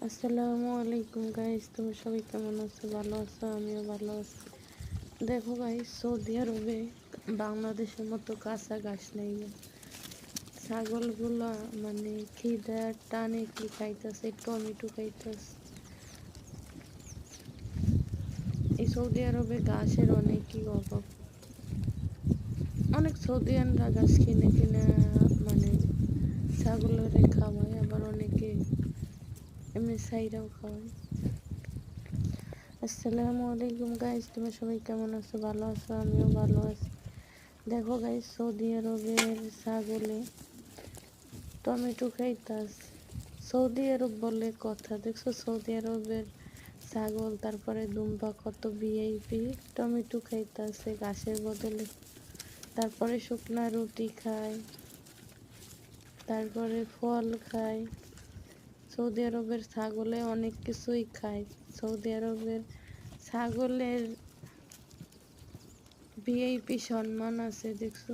আসসালামু আলাইকুম গাইস, তুমি সবাই কেমন আছো? ভালো আছো? আমিও ভালো আছি। দেখো গাইস, সৌদি আরবে বাংলাদেশের মতো কাঁচা ঘাস নেই। ছাগলগুলা মানে খিদার টানে কি খাইতেছে, টমেটো খাইতেছে। এই সৌদি আরবে ঘাসের অনেকই অভাব। অনেক সৌদিয়ানরা ঘাস কিনে কিনে মানে ছাগলের খাওয়ায়, আবার অনেকে এমনি সাইরাও খাওয়ায়। আসসালামু আলাইকুম গাইস, তোমরা সবাই কেমন আছো? ভালো আছো? আমিও ভালো আছি। দেখো গাইস, সৌদি আরবের ছাগলে টমেটো খাইতাস। সৌদি আরব বলে কথা, দেখছো? সৌদি আরবের ছাগল, তারপরে দুম্বা কত ভিআইপি টমেটো খাইতাছে ঘাসের বদলে। তারপরে শুকনা রুটি খায়, তারপরে ফল খায়। সৌদি আরবের ছাগলে অনেক কিছুই খায়। সৌদি আরবের ছাগলের ভিআইপি সম্মান আছে, দেখছো?